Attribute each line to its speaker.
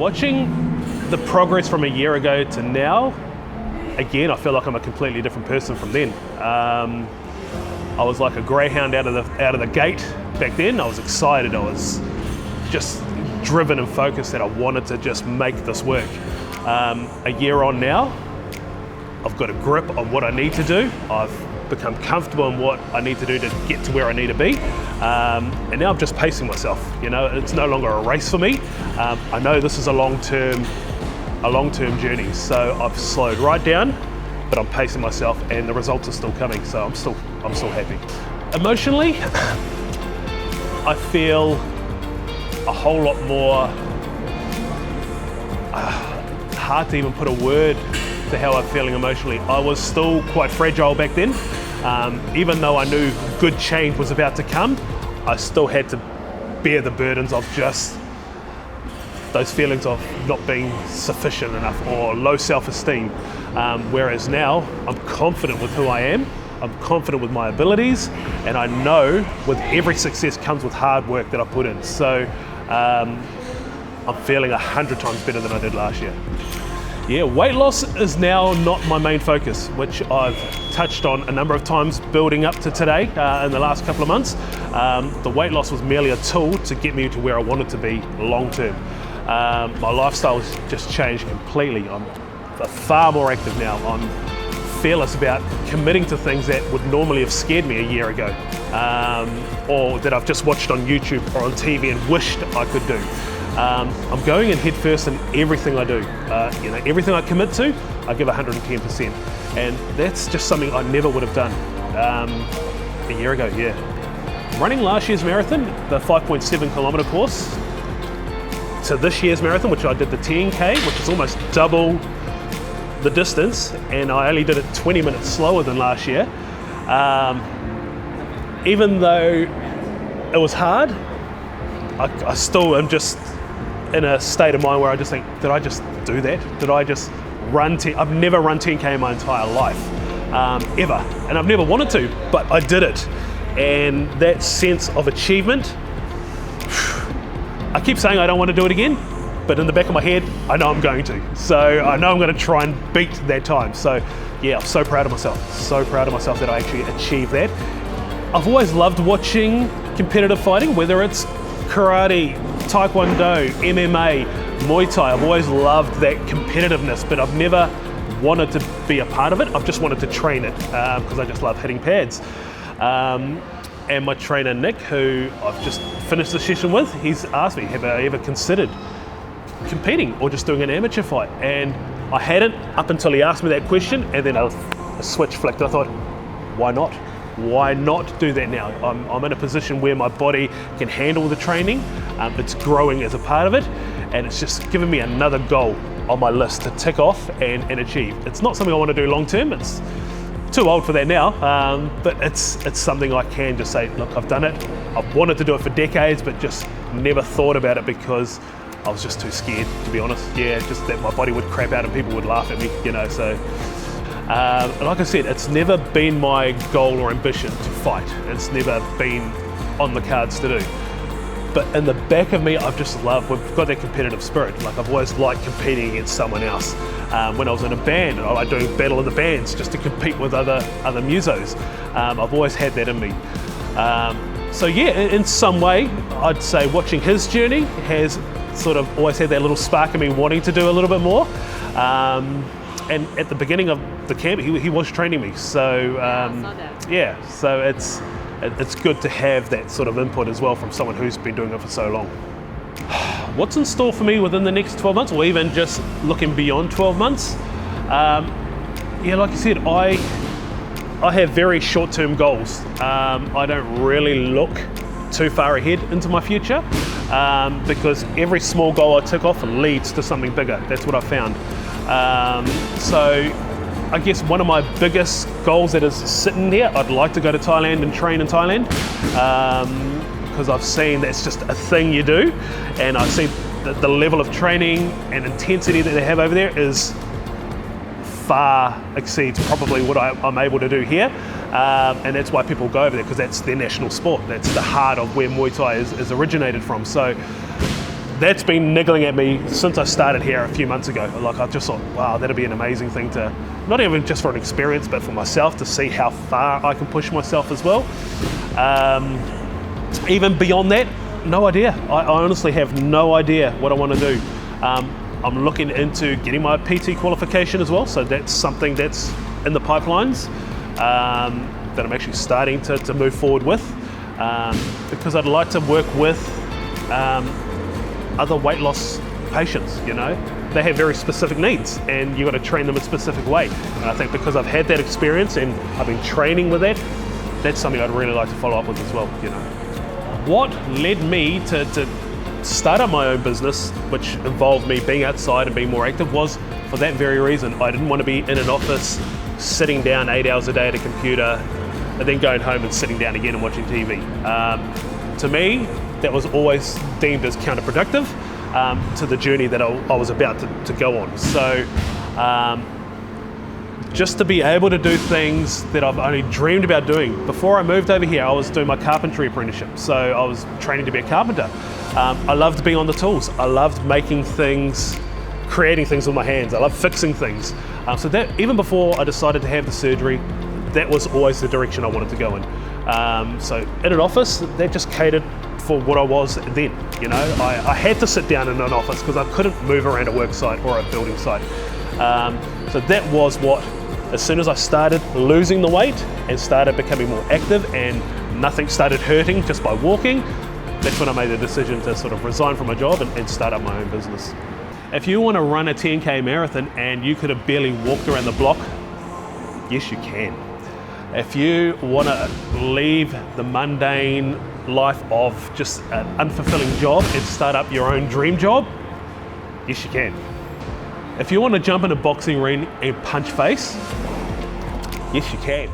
Speaker 1: Watching the progress from a year ago to now, again, I feel like I'm a completely different person from then. I was like a greyhound out of the gate back then. I was excited. I was just driven and focused that I wanted to just make this work. A year on now, I've got a grip on what I need to do. I've become comfortable in what I need to do to get to where I need to be. And now I'm just pacing myself. You know, it's no longer a race for me. I know this is a long-term journey. So I've slowed right down, but I'm pacing myself and the results are still coming. So I'm still happy. Emotionally, I feel a whole lot more, hard to even put a word to how I'm feeling emotionally. I was still quite fragile back then. Even though I knew good change was about to come, I still had to bear the burdens of just those feelings of not being sufficient enough or low self-esteem. Whereas now, I'm confident with who I am, I'm confident with my abilities, and I know with every success comes with hard work that I put in. So I'm feeling 100 times better than I did last year. Yeah, weight loss is now not my main focus, which I've touched on a number of times building up to today in the last couple of months. The weight loss was merely a tool to get me to where I wanted to be long term. My lifestyle has just changed completely. I'm far more active now. I'm fearless about committing to things that would normally have scared me a year ago, or that I've just watched on YouTube or on TV and wished I could do. I'm going in head first in everything I do. You know, everything I commit to, I give 110%. And that's just something I never would have done a year ago, yeah. Running last year's marathon, the 5.7 kilometer course, to this year's marathon, which I did the 10K, which is almost double the distance, and I only did it 20 minutes slower than last year. Even though it was hard, I still am just in a state of mind where I just think, did I just do that? Did I just run 10? I've never run 10K in my entire life, ever. And I've never wanted to, but I did it. And that sense of achievement, I keep saying I don't want to do it again, but in the back of my head, I know I'm going to. So I know I'm going to try and beat that time. So yeah, I'm so proud of myself. So proud of myself that I actually achieved that. I've always loved watching competitive fighting, whether it's karate, taekwondo, MMA, Muay Thai. I've always loved that competitiveness, but I've never wanted to be a part of it. I've just wanted to train it because I just love hitting pads. And my trainer Nick, who I've just finished the session with, he's asked me, have I ever considered competing or just doing an amateur fight? And I hadn't up until he asked me that question, and then a switch flicked. I thought, why not? Why not do that now? I'm in a position where my body can handle the training. It's growing as a part of it, and it's just given me another goal on my list to tick off and achieve. It's not something I want to do long term. It's too old for that now, but it's something I can just say, look, I've done it. I've wanted to do it for decades, but just never thought about it because I was just too scared, to be honest. Yeah, just that my body would crap out and people would laugh at me, you know, so. Like I said, it's never been my goal or ambition to fight. It's never been on the cards to do. But in the back of me, I've just loved, we've got that competitive spirit. Like I've always liked competing against someone else. When I was in a band, I like doing battle of the bands just to compete with other musos. I've always had that in me. So yeah, in some way, I'd say watching his journey has sort of always had that little spark in me wanting to do a little bit more. And at the beginning of the camp, he was training me. So yeah, so it's good to have that sort of input as well from someone who's been doing it for so long. What's in store for me within the next 12 months, or even just looking beyond 12 months? Yeah, like I said, I have very short-term goals. I don't really look too far ahead into my future because every small goal I tick off leads to something bigger. That's what I found. So I guess one of my biggest goals that is sitting here, I'd like to go to Thailand and train in Thailand because I've seen that's just a thing you do, and I've seen the level of training and intensity that they have over there is far exceeds probably what I'm able to do here, and that's why people go over there, because that's their national sport. That's the heart of where Muay Thai is originated from. So that's been niggling at me since I started here a few months ago. Like, I just thought, wow, that'd be an amazing thing to, not even just for an experience, but for myself to see how far I can push myself as well. Even beyond that, no idea. I honestly have no idea what I want to do. I'm looking into getting my PT qualification as well, so that's something that's in the pipelines that I'm actually starting to move forward with, because I'd like to work with other weight loss patients. You know, they have very specific needs, and you've got to train them a specific way. And I think because I've had that experience and I've been training with that, that's something I'd really like to follow up with as well. You know, what led me to start up my own business, which involved me being outside and being more active, was for that very reason. I didn't want to be in an office sitting down 8 hours a day at a computer and then going home and sitting down again and watching TV. To me, that was always deemed as counterproductive to the journey that I was about to go on. So just to be able to do things that I've only dreamed about doing. Before I moved over here, I was doing my carpentry apprenticeship, so I was training to be a carpenter. I loved being on the tools. I loved making things, creating things with my hands. I love fixing things. So that, even before I decided to have the surgery, that was always the direction I wanted to go in. So in an office, that just catered for what I was then. You know, I had to sit down in an office because I couldn't move around a work site or a building site. So that was what, as soon as I started losing the weight and started becoming more active and nothing started hurting just by walking, that's when I made the decision to sort of resign from my job and start up my own business. If you want to run a 10K marathon and you could have barely walked around the block, yes you can. If you want to leave the mundane life of just an unfulfilling job and start up your own dream job, yes you can. If you want to jump in a boxing ring and punch face, yes you can.